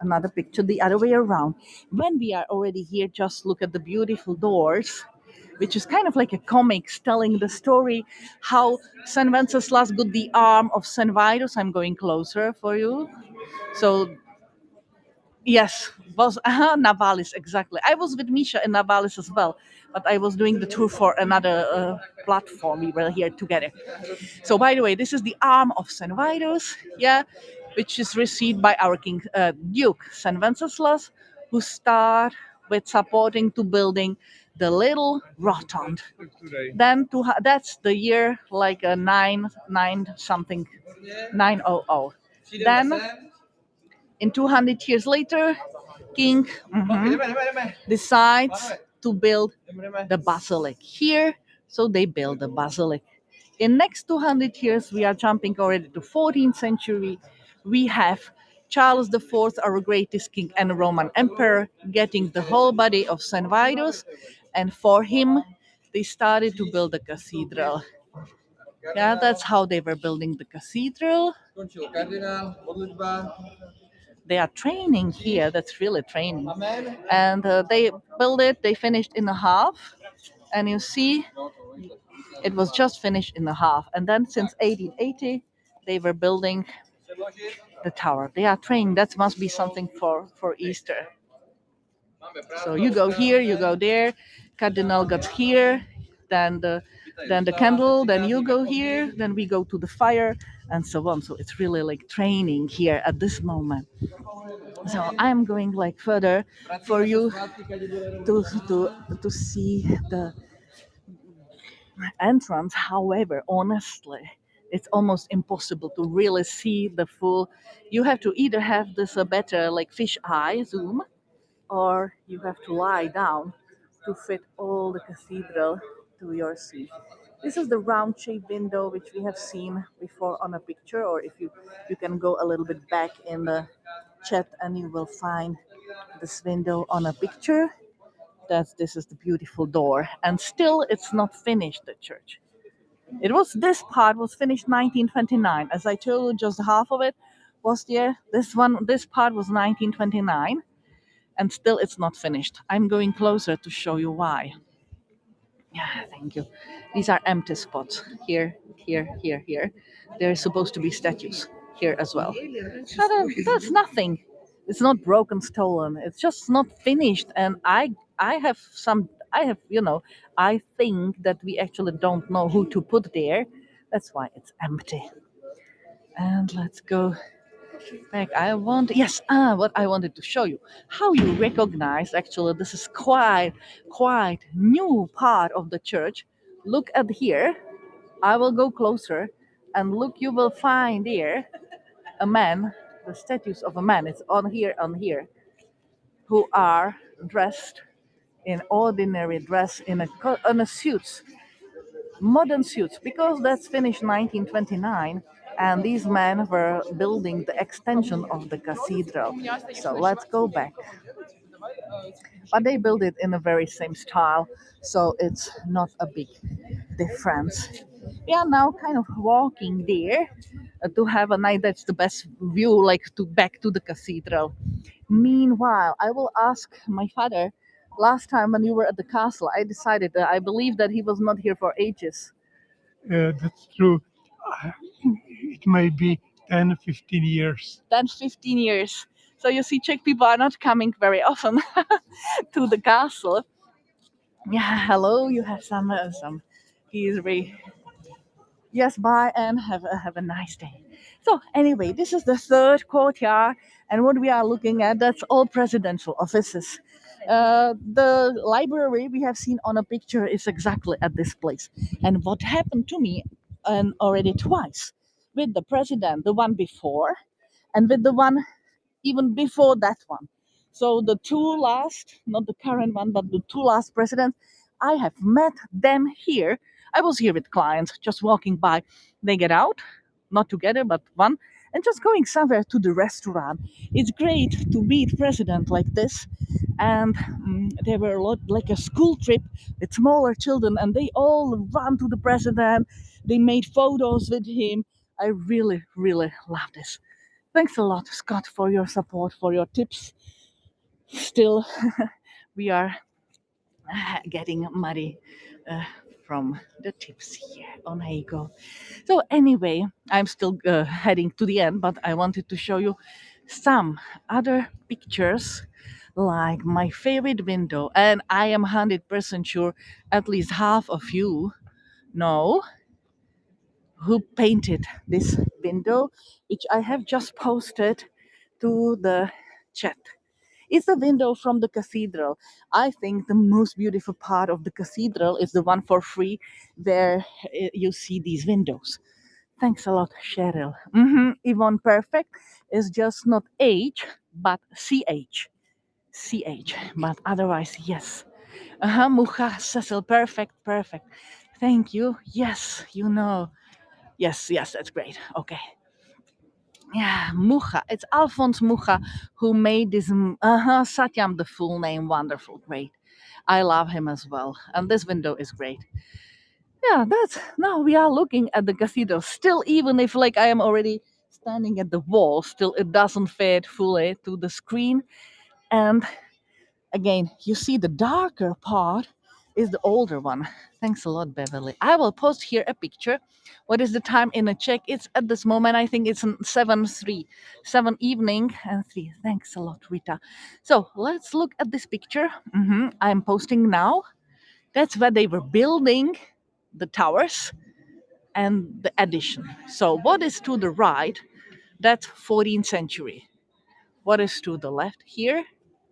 Another picture the other way around. When we are already here, just look at the beautiful doors, which is kind of like a comics telling the story how St. Wenceslas got the arm of St. Vitus. I'm going closer for you. So yes, was Navalis exactly. I was with Misha in Navalis as well, but I was doing the tour for another platform. We were here together. So, by the way, this is the arm of St. Vitus, yeah, which is received by our King Duke St. Wenceslas, who start with supporting to building the little rotund. Then that's the year like a nine something 900. Then in 200 years later, King decides to build the basilic here. So they build the basilic. In next 200 years, we are jumping already to 14th century. We have Charles IV, our greatest king and Roman emperor, getting the whole body of St. Vitus, and for him, they started to build a cathedral. Yeah, that's how they were building the cathedral. They are training here. That's really training. And they built it. They finished in a half, and you see, it was just finished in a half. And then since 1880, they were building the tower. They are training. That must be something for Easter. So you go here, you go there. Cardinal got here, then the candle, then you go here, then we go to the fire, and so on. So it's really like training here at this moment. So I'm going like further for you to see the entrance. However, honestly, it's almost impossible to really see the full. You have to either have this a better like fish eye zoom, or you have to lie down to fit all the cathedral to your seat. This is the round shaped window which we have seen before on a picture, or if you can go a little bit back in the chat and you will find this window on a picture. This is the beautiful door, and still it's not finished, the church. This part was finished 1929. As I told you, just half of it was there. This part was 1929, and still it's not finished. I'm going closer to show you why. Yeah, thank you. These are empty spots here, here, here, here. There is supposed to be statues here as well. That's nothing. It's not broken, stolen. It's just not finished. And I have some. I have, I think that we actually don't know who to put there. That's why it's empty. And let's go back. What I wanted to show you, how you recognize actually this is quite new part of the church. Look at here. I will go closer, and look, you will find there a man, the statues of a man. It's on here, who are dressed in ordinary dress in a suits, modern suits, because that's finished 1929, and these men were building the extension of the cathedral. So let's go back. But they built it in a very same style, so it's not a big difference. We are now kind of walking there to have a night that's the best view, like to back to the cathedral. Meanwhile, I will ask my father. Last time when you were at the castle, I decided that I believe that he was not here for ages. That's true. It may be 10, 15 years. 10, 15 years. So you see, Czech people are not coming very often to the castle. Yeah, hello. You have some. He is very. Yes, bye, and have a nice day. So anyway, this is the third courtyard, and what we are looking at, that's all presidential offices. The library we have seen on a picture is exactly at this place. And what happened to me, and already twice, with the president, the one before, and with the one even before that one. So the two last, not the current one, but the two last presidents, I have met them here. I was here with clients, just walking by. They get out, not together, but one, and just going somewhere to the restaurant. It's great to meet president like this. And there were a lot, like a school trip with smaller children, and they all ran to the president. They made photos with him. I really, really love this. Thanks a lot, Scott, for your support, for your tips. Still, we are getting muddy uh, from the tips here on Heiko. So anyway, I'm still heading to the end, but I wanted to show you some other pictures, like my favorite window, and I am 100% sure at least half of you know who painted this window, which I have just posted to the chat. It's a window from the cathedral. I think the most beautiful part of the cathedral is the one for free, where you see these windows. Thanks a lot, Cheryl. Yvonne Perfect is just not H, but CH. CH. But otherwise, yes. Mucha, Cecil, perfect, perfect. Thank you. Yes, you know. Yes, yes, that's great. Okay. Yeah, Mucha. It's Alphonse Mucha who made this. Satyam, the full name, wonderful, great. I love him as well. And this window is great. Yeah, that's now we are looking at the cathedral. Still, even if like I am already standing at the wall, still it doesn't fit fully to the screen. And again, you see the darker part is the older one. Thanks a lot, Beverly. I will post here a picture. What is the time in a check? It's at this moment, I think it's 7:03, 7 evening and 3. Thanks a lot, Rita. So let's look at this picture. I'm posting now. That's where they were building the towers and the addition. So what is to the right? That's 14th century. What is to the left here?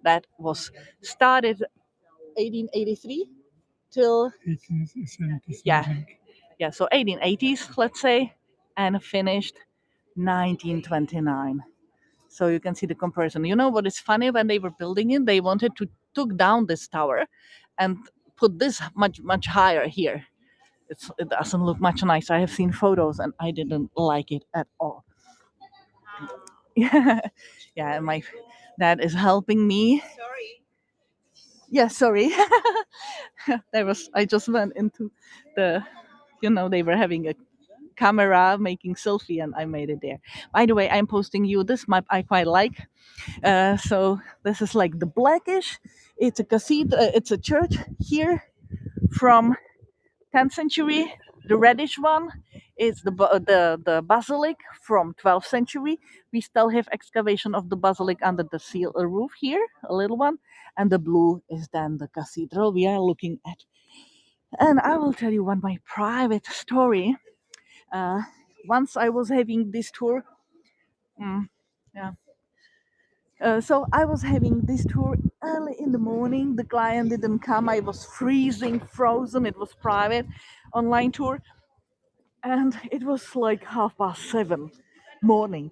That was started 1883 till 1870 yeah, something. yeah, so 1880s, let's say, and finished 1929. So you can see the comparison. You know what is funny? When they were building it, they wanted to took down this tower and put this much higher here. It doesn't look much nice. I have seen photos and I didn't like it at all. Yeah, yeah, my dad is helping me. Yeah, sorry. There was I just went into the, they were having a camera making selfie and I made it there. By the way, I'm posting you this map I quite like. So this is like the blackish. It's a cathedral. It's a church here from 10th century. The reddish one is the basilic from 12th century. We still have excavation of the basilic under the seal roof here, a little one, and the blue is then the cathedral we are looking at. And I will tell you one my private story. Uh, Once I was having this tour. Yeah. So I was having this tour early in the morning. The client didn't come. I was freezing, frozen. It was private online tour, and it was like 7:30 morning,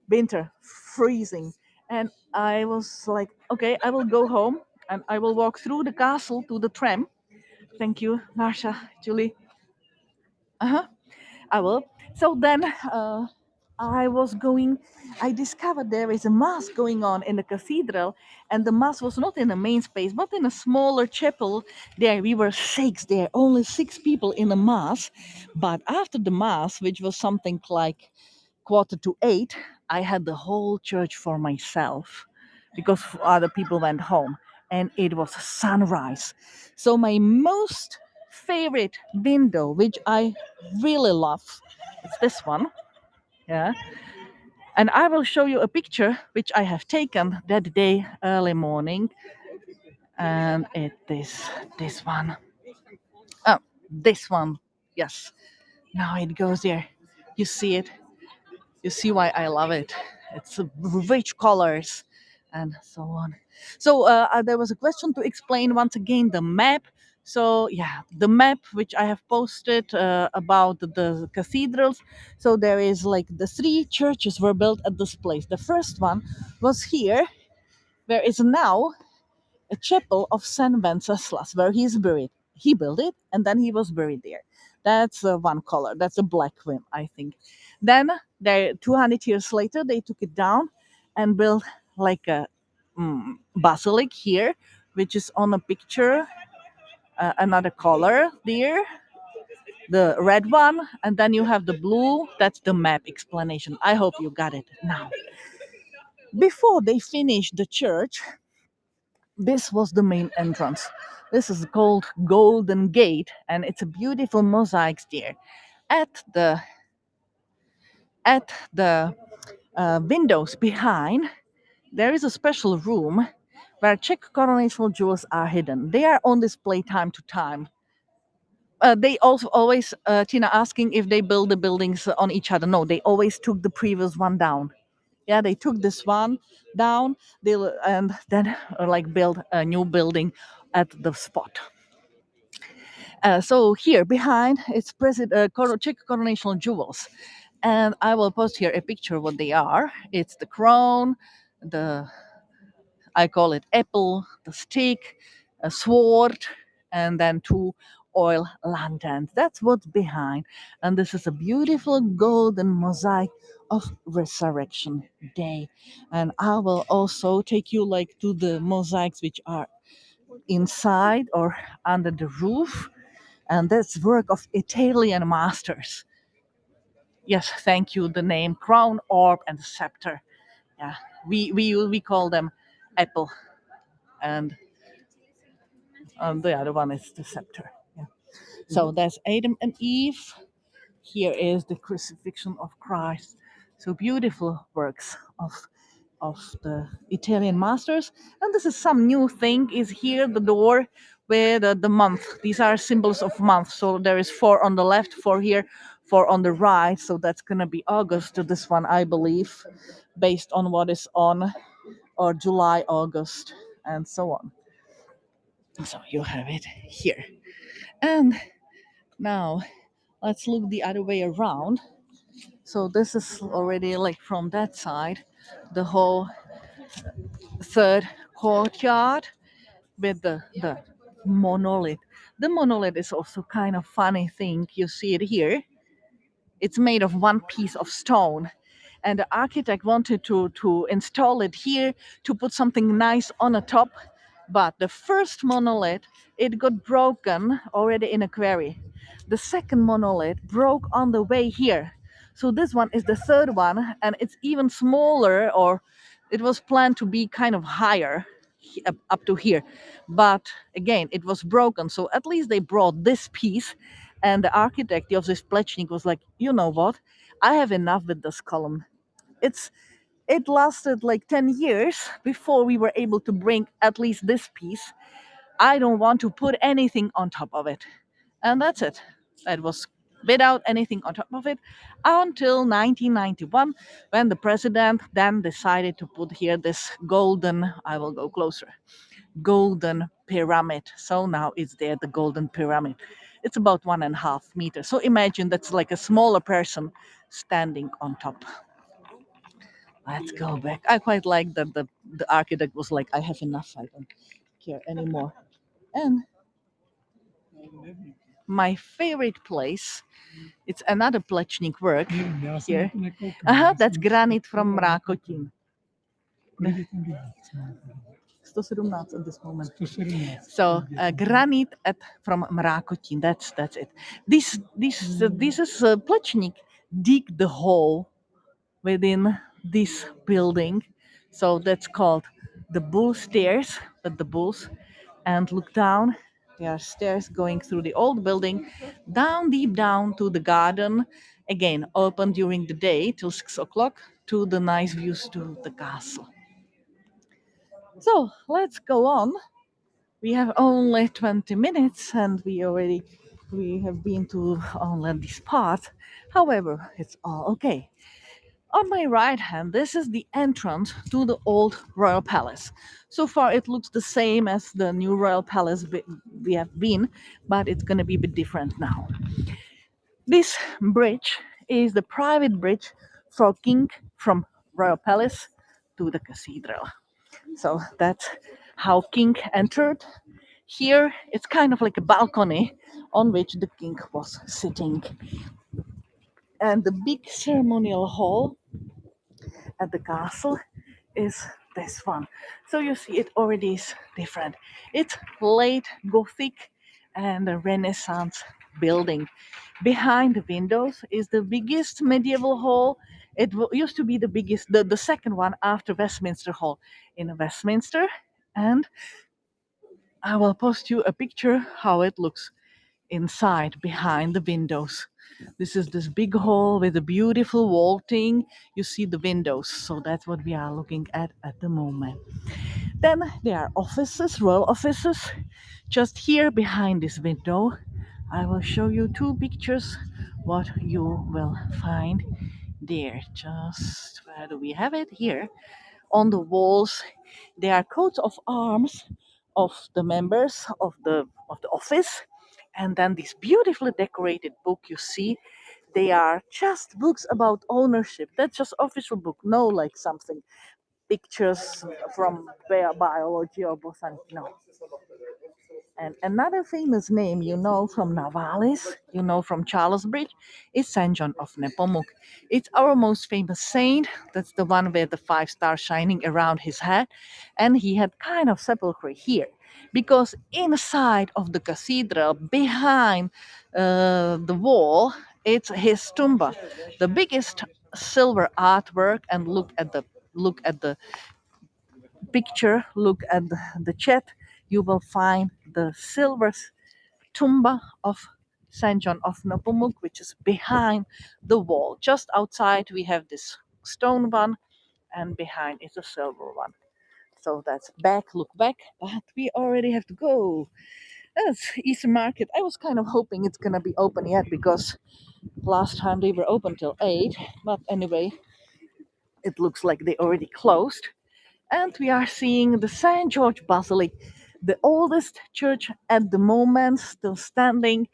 winter, freezing, and I was like, okay, I will go home and I will walk through the castle to the tram. Thank you, Marsha, Julie. Uh-huh. I will. So then I was going, I discovered there is a mass going on in the cathedral, and the mass was not in the main space, but in a smaller chapel. There we were six there, only 6 people in the mass. But after the mass, which was something like 7:45, I had the whole church for myself because other people went home, and it was sunrise. So my most favorite window, which I really love, it's this one. Yeah, and I will show you a picture which I have taken that day early morning, and it is this one. Oh, this one. Yes, now it goes there. You see it. You see why I love it. It's rich colors and so on. So there was a question to explain once again the map. So yeah, the map which I have posted about the cathedrals. So there is like the 3 churches were built at this place. The first one was here, where is now a chapel of Saint Wenceslas, where he is buried. He built it, and then he was buried there. That's one color. That's a black one, I think. Then, 200 years later, they took it down and built like a basilic here, which is on a picture. Another color there. the red one, and then you have the blue. That's the map explanation. I hope you got it now. Before they finished the church, this was the main entrance. This is called Golden Gate, and it's a beautiful mosaics there. At the at the windows behind, there is a special room where Czech coronational jewels are hidden. They are on display time to time. They also always, Tina asking if they build the buildings on each other. No, they always took the previous one down. Yeah, they took this one down. And then like build a new building at the spot. So here behind it's Czech coronational jewels, and I will post here a picture of what they are. It's the crown, the I call it apple, the stick, a sword, and then two oil lanterns. That's what's behind. And this is a beautiful golden mosaic of Resurrection Day. And I will also take you like to the mosaics which are inside or under the roof. And that's work of Italian masters. Yes, thank you. The name crown, orb, and scepter. Yeah, we call them apple and the other one is the scepter. Yeah. So that's Adam and Eve. Here is the crucifixion of Christ. So beautiful works of the Italian masters. And this is some new thing. Is here the door with the month. These are symbols of month. So there is 4 on the left, 4 here, 4 on the right. So that's gonna be August to this one, I believe, based on what is on, or July, August, and so on. So you have it here. And now let's look the other way around. So this is already like from that side, the whole third courtyard with the monolith. The monolith is also kind of funny thing. You see it here. It's made of one piece of stone. And the architect wanted to install it here to put something nice on the top. But the first monolith, it got broken already in a quarry. The second monolith broke on the way here. So this one is the third one, and it's even smaller, or it was planned to be kind of higher up to here. But again, it was broken. So at least they brought this piece. And the architect of this Plechnik was like, you know what? I have enough with this column. It's it lasted like 10 years before we were able to bring at least this piece. I don't want to put anything on top of it. And that's it. That was without anything on top of it until 1991, when the president then decided to put here this golden, I will go closer, golden pyramid. So now it's there, the golden pyramid. It's about 1.5 meters. So imagine that's like a smaller person standing on top. Let's go back. I quite like that the architect was like, I have enough, I don't care anymore. And my favorite place, it's another Plečnik work here. That's granite from Mrakotin. 117 at this moment. So granite from Mrakotin. That's it. This is Plečnik dig the hole within this building. So that's called the bull stairs with the bulls. And look down. There are stairs going through the old building, down deep down to the garden. Again, open during the day till 6 o'clock, to the nice views to the castle. So let's go on. We have only 20 minutes and we have been to only this part. However, it's all okay. On my right hand, this is the entrance to the old royal palace. So far, it looks the same as the new royal palace we have been, but it's going to be a bit different now. This bridge is the private bridge for king from royal palace to the cathedral. So that's how king entered. Here, it's kind of like a balcony on which the king was sitting. And the big ceremonial hall at the castle is this one. So you see it already is different. It's late Gothic and Renaissance building. Behind the windows is the biggest medieval hall. It used to be the biggest, the second one after Westminster Hall in Westminster. And I will post you a picture how it looks inside behind the windows. This is this big hall with a beautiful vaulting. You see the windows, so that's what we are looking at the moment. Then there are offices, royal offices, just here behind this window. I will show you two pictures what you will find there. Just where do we have it? Here on the walls there are coats of arms of the members of the office, and then this beautifully decorated book you see, they are just books about ownership. That's just official book, no like something pictures from biology or botany, no. And another famous name you know from Navalis, you know from Charles Bridge, is Saint John of Nepomuk. It's our most famous saint. That's the one with the five stars shining around his head. And he had kind of sepulchre here. Because inside of the cathedral, behind the wall, it's his tumba, the biggest silver artwork. And look at the picture, look at the chat, you will find the silver tumba of Saint John of Nepomuk, which is behind the wall. Just outside, we have this stone one, and behind is a silver one. So that's back, look back, but we already have to go. That's Easter Market. I was kind of hoping it's gonna be open yet because last time they were open till 8, but anyway, it looks like they already closed. And we are seeing the St. George Basilica, the oldest church at the moment, still standing.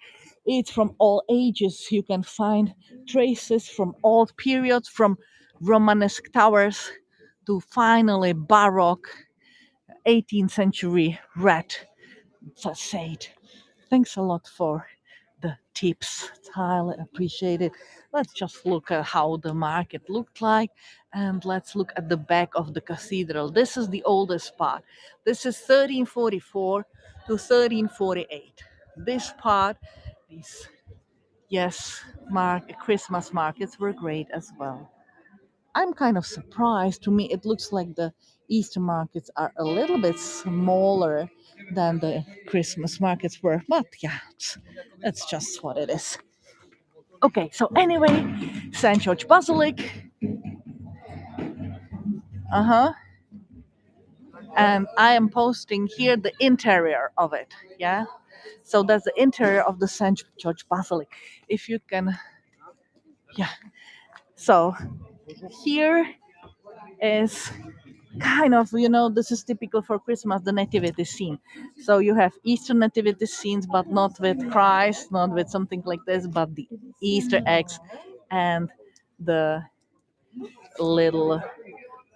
It's from all ages. You can find traces from old periods, from Romanesque towers to finally Baroque 18th century red facade. Thanks a lot for the tips. It's highly appreciated. Let's just look at how the market looked like, and let's look at the back of the cathedral. This is the oldest part. This is 1344 to 1348. This part, these Christmas markets were great as well. I'm kind of surprised. To me, it looks like the Easter markets are a little bit smaller than the Christmas markets were. But yeah, that's just what it is. Okay, so anyway, St. George Basilic. Uh huh. And I am posting here the interior of it. Yeah. So that's the interior of the St. George Basilic. If you can, yeah. So here is kind of, this is typical for Christmas, the nativity scene. So you have Easter nativity scenes, but not with Christ, not with something like this, but the Easter eggs and the little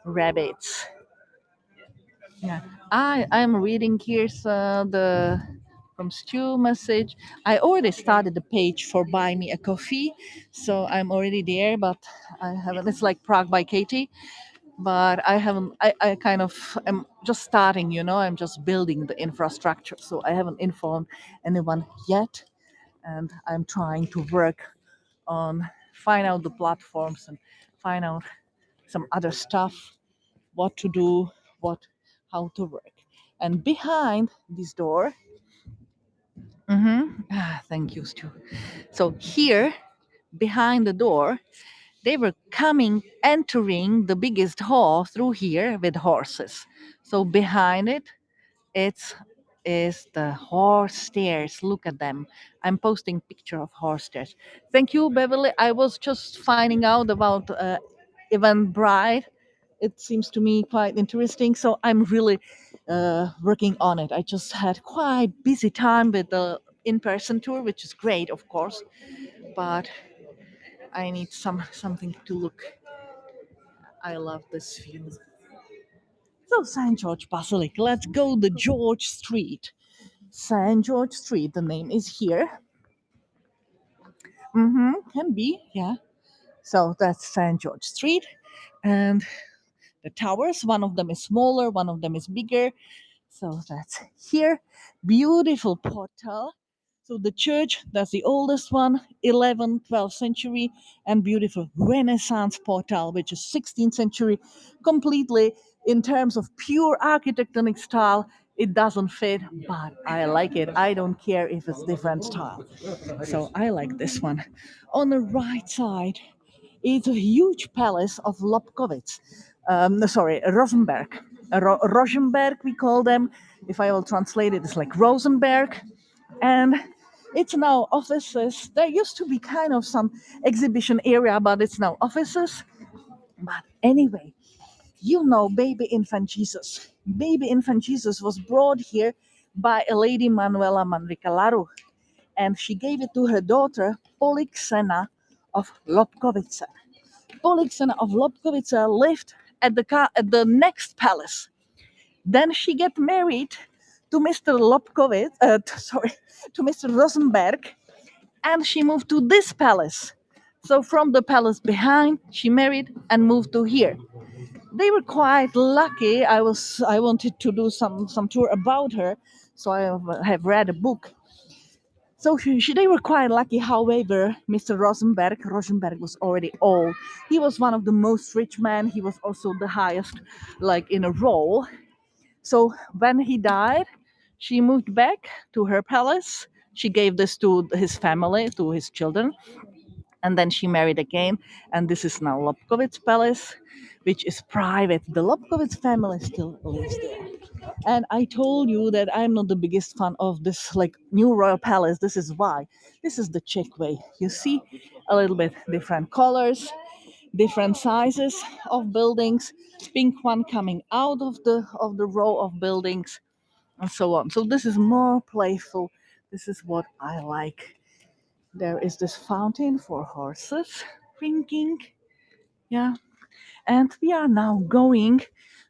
rabbits. Yeah, I'm reading here's the from Stu message. I already started the page for buy me a coffee, so I'm already there, but I haven't. It's like Prague by Katy, but I haven't. I kind of am just starting. I'm just building the infrastructure, so I haven't informed anyone yet, and I'm trying to work on find out the platforms and find out some other stuff, what to do, what how to work. And behind this door, thank you, Stu. So here, behind the door, they were entering the biggest hall through here with horses. So behind it, it's is the horse stairs. Look at them. I'm posting picture of horse stairs. Thank you, Beverly. I was just finding out about Eventbrite. It seems to me quite interesting. So I'm really working on it. I just had quite busy time with the in-person tour, which is great, of course. But I need something to look. I love this view. So St. George Basilic. Let's go the George Street. St. George Street. The name is here. Can be, yeah. So that's St. George Street, and the towers. One of them is smaller, one of them is bigger. So that's here. Beautiful portal. So the church, that's the oldest one, 11th, 12th century, and beautiful Renaissance portal, which is 16th century, completely in terms of pure architectonic style. It doesn't fit, but I like it. I don't care if it's different style. So I like this one. On the right side, it's a huge palace of Lobkowitz. Sorry, Rosenberg. Rosenberg, we call them. If I will translate it, it's like Rosenberg. And it's now offices. There used to be kind of some exhibition area, but it's now offices. But anyway, you know, baby infant Jesus. Baby infant Jesus was brought here by a lady, Manuela Manrica Laru, and she gave it to her daughter, Polixena of Lobkowice. Polixena of Lobkowice lived at the next palace. Then she get married to Mr. Lobkowitz, sorry, to Mr. Rosenberg, and she moved to this palace. So from the palace behind, she married and moved to here. They were quite lucky. I wanted to do some tour about her, so I have read a book. So they were quite lucky. However, Mr. Rosenberg was already old. He was one of the most rich men. He was also the highest, like in a role. So when he died, she moved back to her palace. She gave this to his family, to his children, and then she married again. And this is now Lobkowitz Palace, which is private. The Lobkowitz family still lives there. And I told you that I'm not the biggest fan of this like new royal palace. This is why. This is the Czech way. You see a little bit different colors, different sizes of buildings, pink one coming out of the row of buildings, and so on. So this is more playful. This is what I like. There is this fountain for horses drinking. Yeah. And we are now going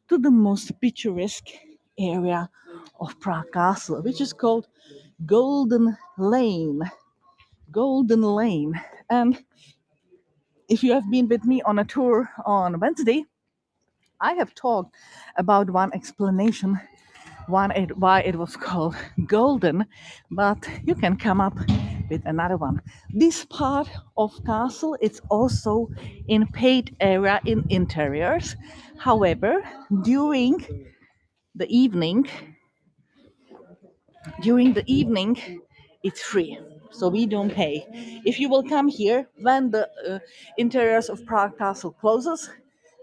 to the most picturesque area of Prague Castle, which is called Golden Lane. Golden Lane. And if you have been with me on a tour on Wednesday, I have talked about one explanation why it was called golden, but you can come up with another one. This part of castle it's also in paid area in interiors. However, during the evening, during the evening, it's free, so we don't pay. If you will come here when the interiors of Prague Castle closes,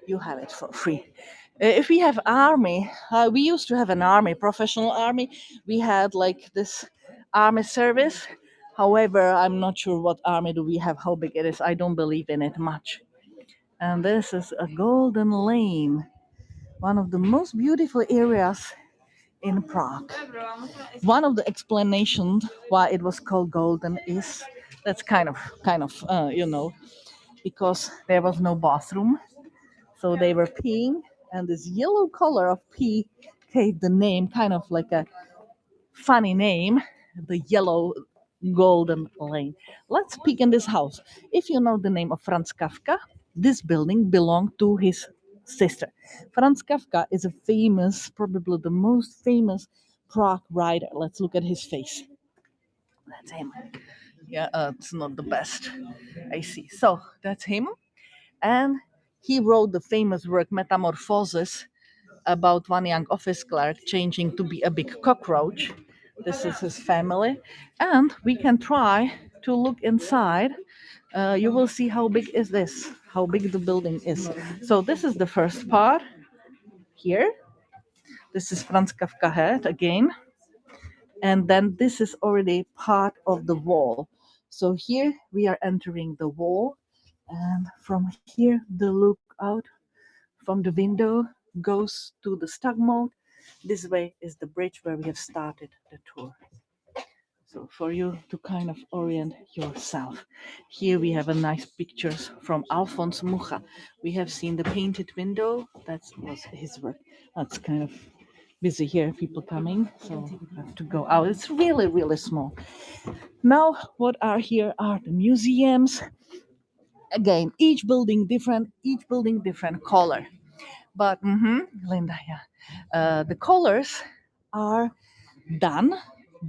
you have it for free. If we have army, we used to have an army, professional army. We had like this army service. However, I'm not sure what army do we have, how big it is. I don't believe in it much. And this is a golden lane, one of the most beautiful areas in Prague. One of the explanations why it was called golden is that's because there was no bathroom, so they were peeing, and this yellow color of pee gave the name, kind of like a funny name, the yellow golden lane. Let's peek in this house. If you know the name of Franz Kafka, this building belonged to his sister. Franz Kafka is a famous, probably the most famous Prague writer. Let's look at his face. That's him. Yeah, it's not the best. I see. So that's him. And he wrote the famous work Metamorphosis about one young office clerk changing to be a big cockroach. This is his family. And we can try to look inside. You will see how big is this, how big the building is. So this is the first part here. This is Franz Kafka head again. And then this is already part of the wall. So here we are entering the wall. And from here, the look out from the window goes to the Stagmode. This way is the bridge where we have started the tour. So for you to kind of orient yourself. Here we have a nice pictures from Alphonse Mucha. We have seen the painted window. That was his work. That's kind of busy here, people coming, so I have to go out. It's really, really small. Now, what are here are the museums. Again, each building different color. But Linda, yeah, the colors are done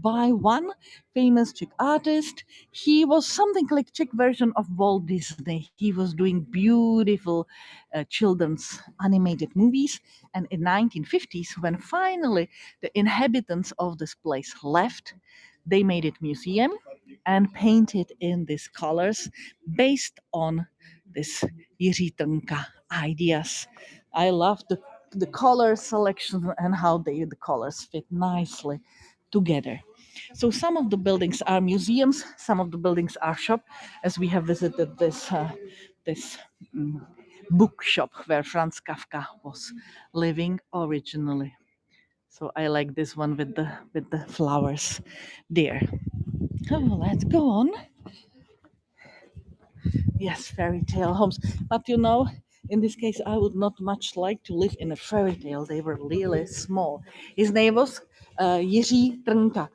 by one famous Czech artist. He was something like Czech version of Walt Disney. He was doing beautiful children's animated movies. And in 1950s, when finally the inhabitants of this place left, they made it museum and painted in these colors based on this Jiří Trnka ideas. I love the color selection and how the colors fit nicely together. So some of the buildings are museums, some of the buildings are shop, as we have visited this mm, bookshop where Franz Kafka was living originally. So I like this one with the flowers there. Oh, let's go on. Yes, fairy tale homes. But you know, in this case, I would not much like to live in a fairy tale. They were really small. His name was Jiří Trnka.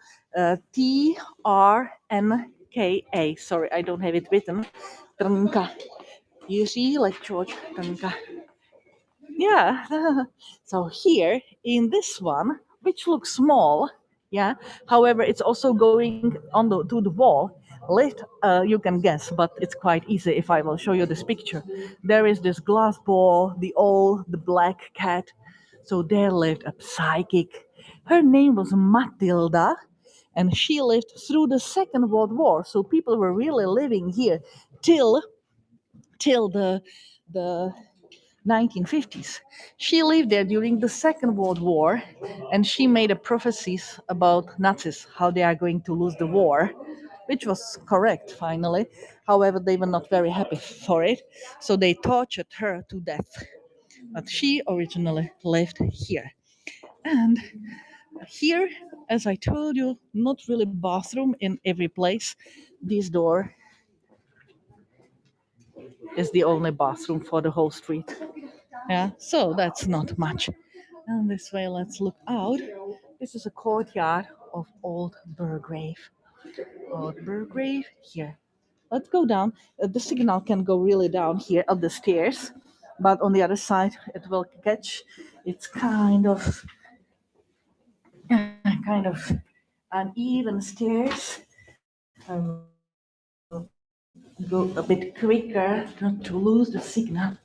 Trnka. Sorry, I don't have it written. Trnka. Jiří, like George Trnka. Yeah. So here in this one, which looks small, yeah. However, it's also going on to the wall. Lift, you can guess, but it's quite easy if I will show you this picture. There is this glass ball, the black cat. So there lived a psychic. Her name was Matilda, and she lived through the Second World War. So people were really living here till the 1950s. She lived there during the Second World War, and she made a prophecies about Nazis, how they are going to lose the war, which was correct finally. However, they were not very happy for it, so they tortured her to death. But she originally lived here. And here, as I told you, not really bathroom in every place. This door is the only bathroom for the whole street. Yeah, so that's not much. And this way, let's look out. This is a courtyard of Old Burgrave. Old Burgrave here. Let's go down. The signal can go really down here up the stairs, but on the other side, it will catch. It's kind of uneven stairs. I will go a bit quicker not to lose the signal.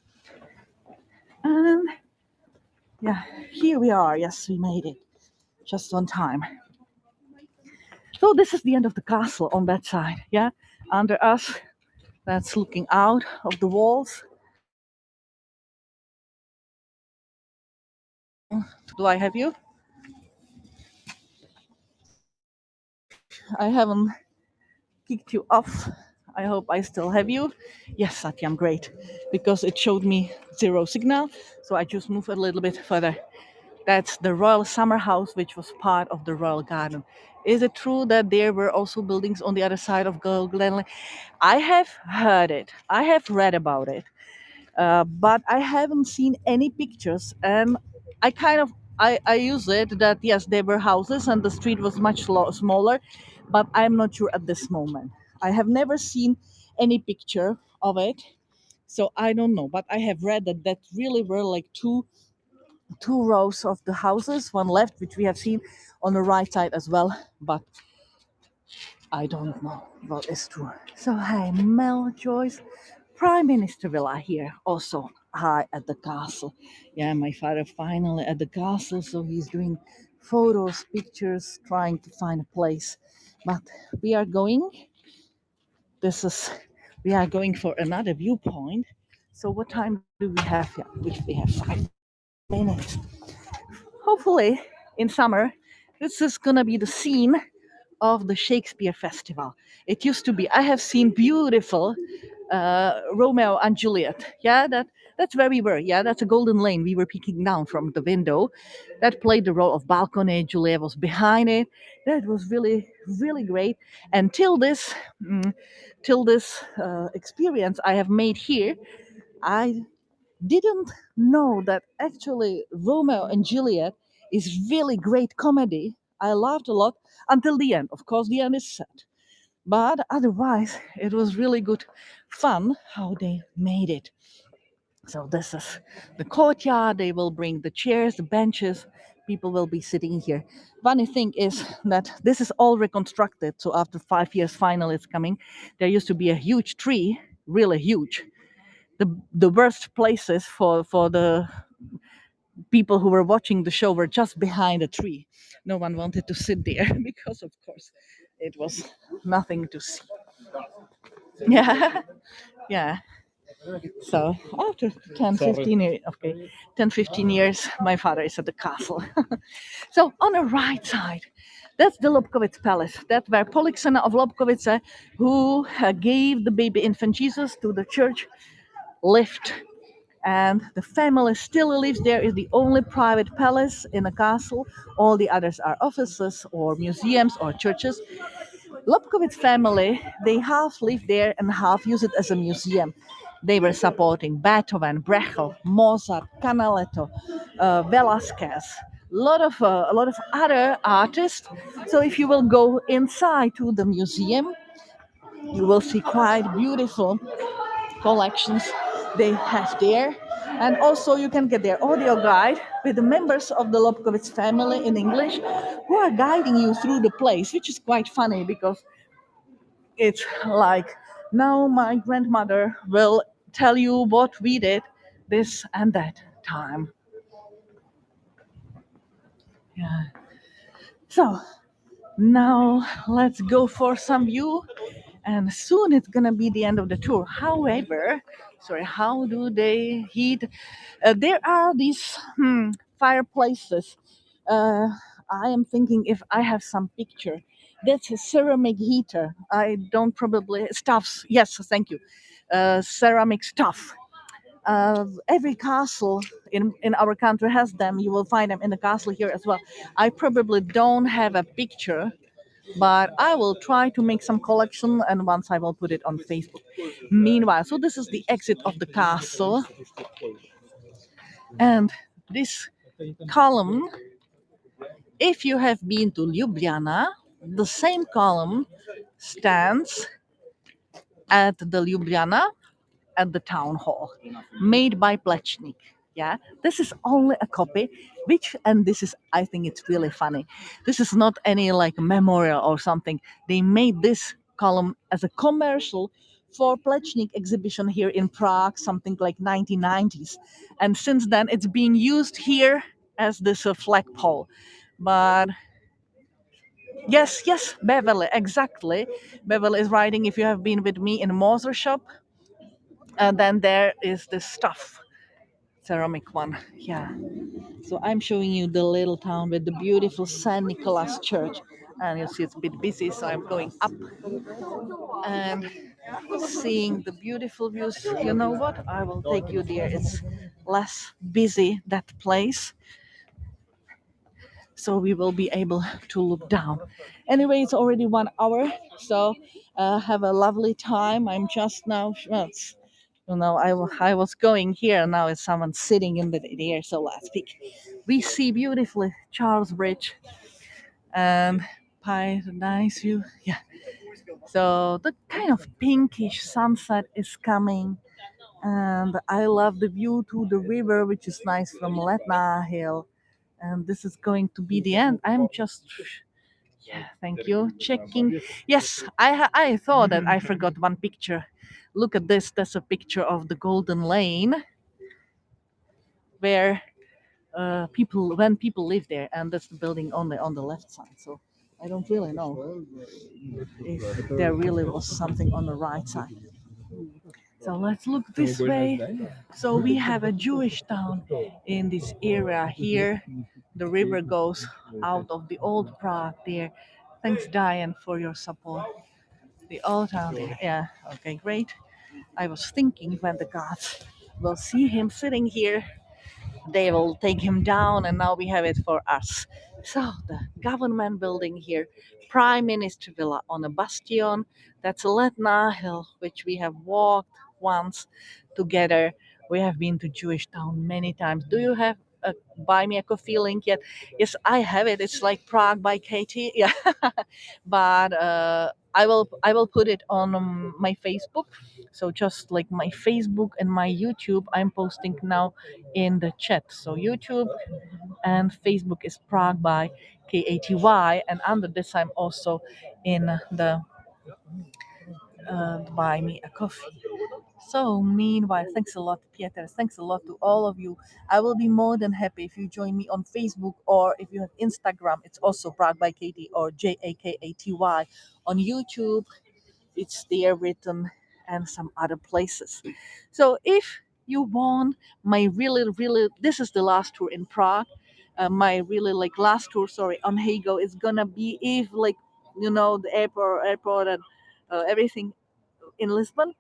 And yeah, here we are. Yes, we made it just on time. So this is the end of the castle on that side. Yeah, under us, that's looking out of the walls. Do I have you? I haven't kicked you off. I hope I still have you. Yes, Satyam, great. Because it showed me zero signal. So I just moved a little bit further. That's the Royal Summer House, which was part of the Royal Garden. Is it true that there were also buildings on the other side of Glenley? I have heard it. I have read about it. But I haven't seen any pictures, and I kind of I use it that yes, there were houses and the street was much smaller, but I'm not sure at this moment. I have never seen any picture of it, so I don't know. But I have read that really were like two rows of the houses, one left, which we have seen on the right side as well, but I don't know what is true. So hey, Mel Joyce, Prime Minister Villa here, also high at the castle. Yeah, my father finally at the castle, so he's doing photos, pictures, trying to find a place. But we are going. This is we are going for another viewpoint. So what time do we have? Yeah, we have 5 minutes. Hopefully, in summer, this is gonna be the scene of the Shakespeare Festival. It used to be. I have seen beautiful Romeo and Juliet. Yeah, that's where we were. Yeah, that's a golden lane we were peeking down from the window. That played the role of balcony. Juliet was behind it. That was really great. And mm, till this experience I have made here, I didn't know that actually Romeo and Juliet is really great comedy. I laughed a lot until the end. Of course, the end is sad. But otherwise, it was really good fun how they made it. So this is the courtyard. They will bring the chairs, the benches, people will be sitting here. Funny thing is that this is all reconstructed. So after 5 years, finally it's coming. There used to be a huge tree, really huge. The worst places for the people who were watching the show were just behind a tree. No one wanted to sit there because, of course, it was nothing to see. Yeah, yeah. So after 10, 15 years, okay, 10, 15 years, my father is at the castle. So on the right side, that's the Lobkowitz Palace. That's where Polixena of Lobkowitz, who gave the baby infant Jesus to the church, lived. And the family still lives there. Is the only private palace in a castle. All the others are offices or museums or churches. Lobkowitz family, they half live there and half use it as a museum. They were supporting Beethoven, Brechel, Mozart, Canaletto, Velasquez, a lot of other artists. So if you will go inside to the museum, you will see quite beautiful collections they have there. And also you can get their audio guide with the members of the Lobkowitz family in English who are guiding you through the place, which is quite funny because it's like now my grandmother will tell you what we did this and that time. Yeah. So now let's go for some view, and soon it's gonna be the end of the tour. However, sorry, how do they heat? There are these fireplaces. Uh, I am thinking if I have some picture. That's a ceramic heater. I don't probably stuffs. Yes, thank you. Ceramic stuff. Every castle in our country has them. You will find them in the castle here as well. I probably don't have a picture, but I will try to make some collection and once I will put it on Facebook. Meanwhile, so this is the exit of the castle, and this column, if you have been to Ljubljana, the same column stands at the Ljubljana at the town hall, made by Plečnik. Yeah, this is only a copy, which, and this is, I think it's really funny. This is not any like memorial or something. They made this column as a commercial for Plečnik exhibition here in Prague, something like 1990s. And since then, it's being used here as this flagpole. But yes, yes, Beverly, exactly. Beverly is writing, if you have been with me in Moser shop, and then there is the stuff, ceramic one. Yeah. So I'm showing you the little town with the beautiful San Nicholas Church. And you see it's a bit busy, so I'm going up and seeing the beautiful views. You know what? I will take you there. It's less busy, that place. So we will be able to look down. Anyway, it's already 1 hour. So have a lovely time. I'm just now, well, I was going here. Now it's someone sitting in the air. So let's speak. We see beautifully Charles Bridge and nice view. Yeah. So the kind of pinkish sunset is coming, and I love the view to the river, which is nice from Letna Hill. And this is going to be the end. I'm just, yeah, thank you. Checking. Yes, I thought that I forgot one picture. Look at this. That's a picture of the Golden Lane, where when people live there, and that's the building on the left side. So I don't really know if there really was something on the right side. So let's look this way. So we have a Jewish town in this area here. The river goes out of the old Prague there. Thanks, Diane, for your support. The old town there. Yeah, okay, great. I was thinking when the gods will see him sitting here, they will take him down, and now we have it for us. So the government building here, Prime Minister Villa on a bastion. That's Letna Hill, which we have walked once together. We have been to Jewish Town many times. Do you have a buy me a coffee link yet? Yes, I have it. It's like Prague by Katy. Yeah, but I will put it on my Facebook. So just like my Facebook and my YouTube, I'm posting now in the chat. So YouTube and Facebook is Prague by Katy, and under this I'm also in the buy me a coffee. So, meanwhile, thanks a lot, Pieter. Thanks a lot to all of you. I will be more than happy if you join me on Facebook, or if you have Instagram, it's also Prague by Katy or Jakaty. On YouTube, it's there written, and some other places. So, if you want my really, this is the last tour in Prague. My really like last tour, sorry, on Hago is gonna be if like the airport and everything in Lisbon,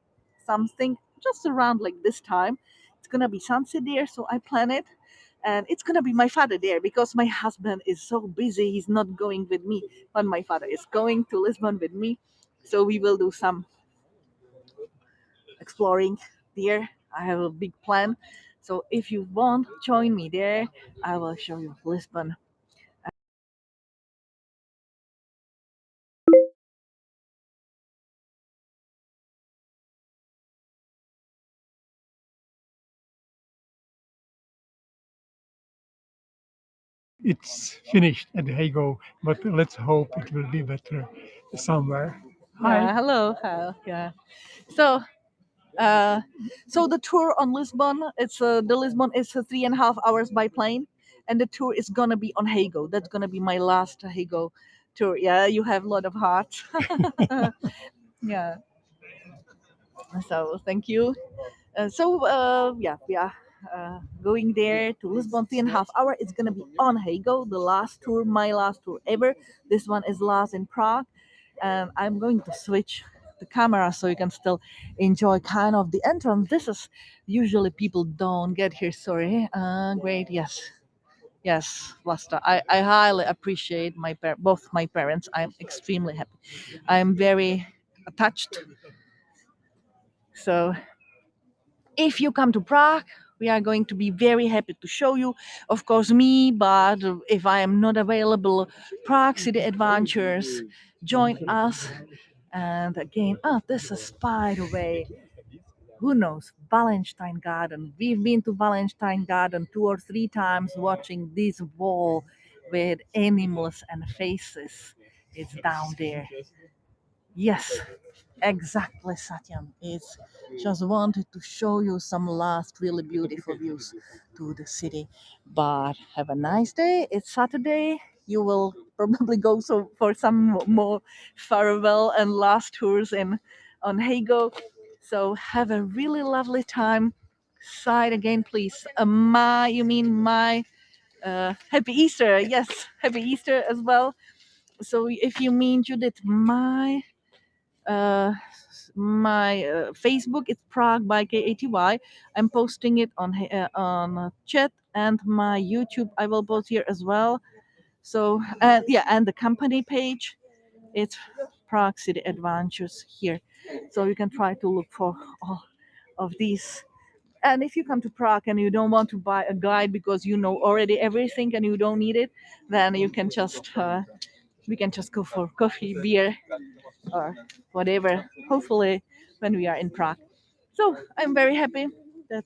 something just around like this time. It's gonna be sunset there, so I plan it. And it's gonna be my father there because my husband is so busy, he's not going with me, but my father is going to Lisbon with me. So we will do some exploring there. I have a big plan. So if you want, join me there. I will show you Lisbon. It's finished at Hago, but let's hope it will be better somewhere. Hi. Yeah, hello. Yeah. So Uh, so the tour on Lisbon, it's the Lisbon is 3.5 hours by plane, and the tour is gonna be on Hago. That's gonna be my last Hago tour. Yeah, you have a lot of hearts. Yeah. So thank you. Yeah, we are going there to Lisbon 3.5 hour. It's gonna be on Hago, the last tour, my last tour ever. This one is last in Prague, and I'm going to switch the camera so you can still enjoy kind of the entrance. This is usually people don't get here. Sorry. Great. Yes. Yes, Vlasta. I highly appreciate both my parents. I'm extremely happy. I'm very attached. So if you come to Prague, we are going to be very happy to show you, of course, me, but if I am not available, Prague City Adventures, join us. And again, this is, by the way, who knows, Wallenstein Garden. We've been to Wallenstein Garden 2 or 3 times watching this wall with animals and faces. It's down there. Yes, exactly, Satyan. It's just wanted to show you some last really beautiful views to the city. But have a nice day. It's Saturday. You will probably go for some more farewell and last tours in on Hago. So have a really lovely time. Side again, please. You mean my Happy Easter? Yes, Happy Easter as well. So if you mean Judith, uh, my Facebook. It's Prague by Katy. I'm posting it on chat, and my YouTube. I will post here as well. So yeah, and the company page. It's Prague City Adventures here. So you can try to look for all of these. And if you come to Prague and you don't want to buy a guide because you know already everything and you don't need it, then you can just we can just go for coffee, beer, or whatever, hopefully, when we are in Prague. So I'm very happy that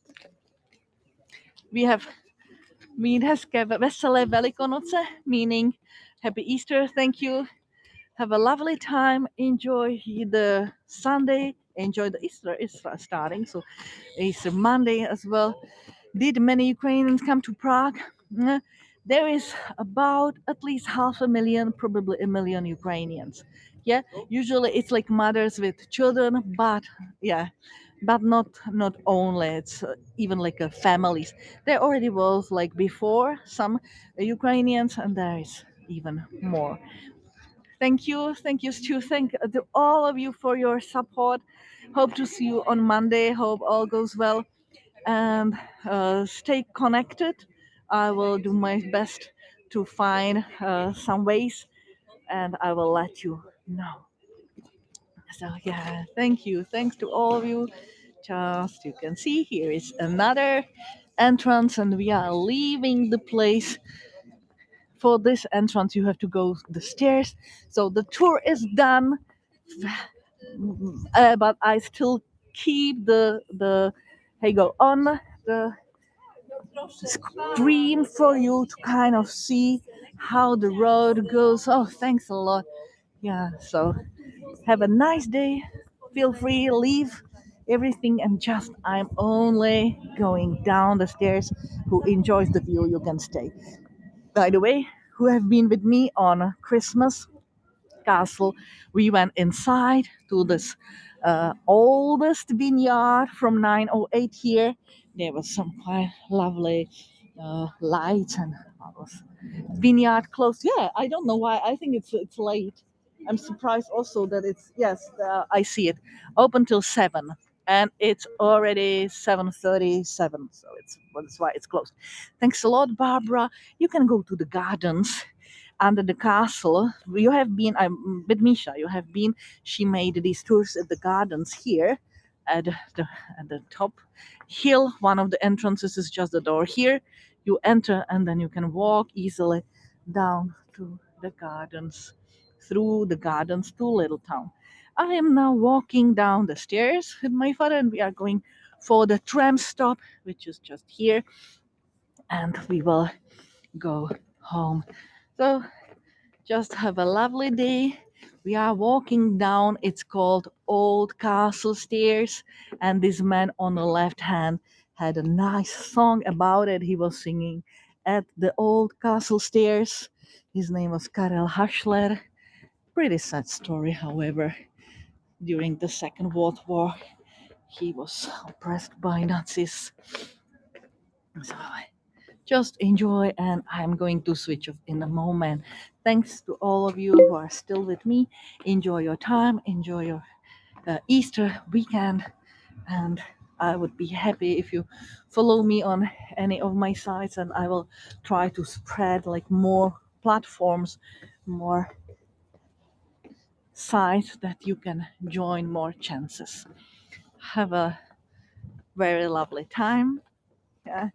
we have mít hezké veselé Velikonoce, meaning Happy Easter. Thank you. Have a lovely time. Enjoy the Sunday. Enjoy the Easter is starting, so Easter Monday as well. Did many Ukrainians come to Prague? There is about at least 500,000, probably a million Ukrainians. Yeah, usually it's like mothers with children, but yeah, but not only. It's even like families. There already was like before some Ukrainians, and there is even more. Thank you, Stu. Thank to all of you for your support. Hope to see you on Monday. Hope all goes well, and stay connected. I will do my best to find some ways, and I will let you know. So yeah, thank you. Thanks to all of you. Just you can see here is another entrance, and we are leaving the place. For this entrance, you have to go the stairs. So the tour is done. but I still keep the hey go on the screen for you to kind of see how the road goes. Oh, thanks a lot. Yeah, so have a nice day. Feel free, leave everything, and just I'm only going down the stairs. Who enjoys the view, you can stay. By the way, who have been with me on Christmas castle, we went inside to this oldest vineyard from 908 here. There was some quite lovely lights and was vineyard closed. Yeah, I don't know why. I think it's late. I'm surprised also that it's yes. I see it open till 7, and it's already 7:37. So that's why it's closed. Thanks a lot, Barbara. You can go to the gardens under the castle. You have been, I'm with Misha, you have been, she made these tours at the gardens here at the, at the top hill. One of the entrances is just the door here. You enter and then you can walk easily down to the gardens, through the gardens to Little Town. I am now walking down the stairs with my father and we are going for the tram stop, which is just here, and we will go home. So just have a lovely day. We are walking down, it's called Old Castle Stairs, and this man on the left hand had a nice song about it. He was singing at the Old Castle Stairs. His name was Karel Haschler. Pretty sad story, however. During the Second World War, he was oppressed by Nazis. So just enjoy, and I'm going to switch off in a moment. Thanks to all of you who are still with me. Enjoy your time, enjoy your Easter weekend, and I would be happy if you follow me on any of my sites, and I will try to spread like more platforms, more sites that you can join, more chances. Have a very lovely time. Yeah.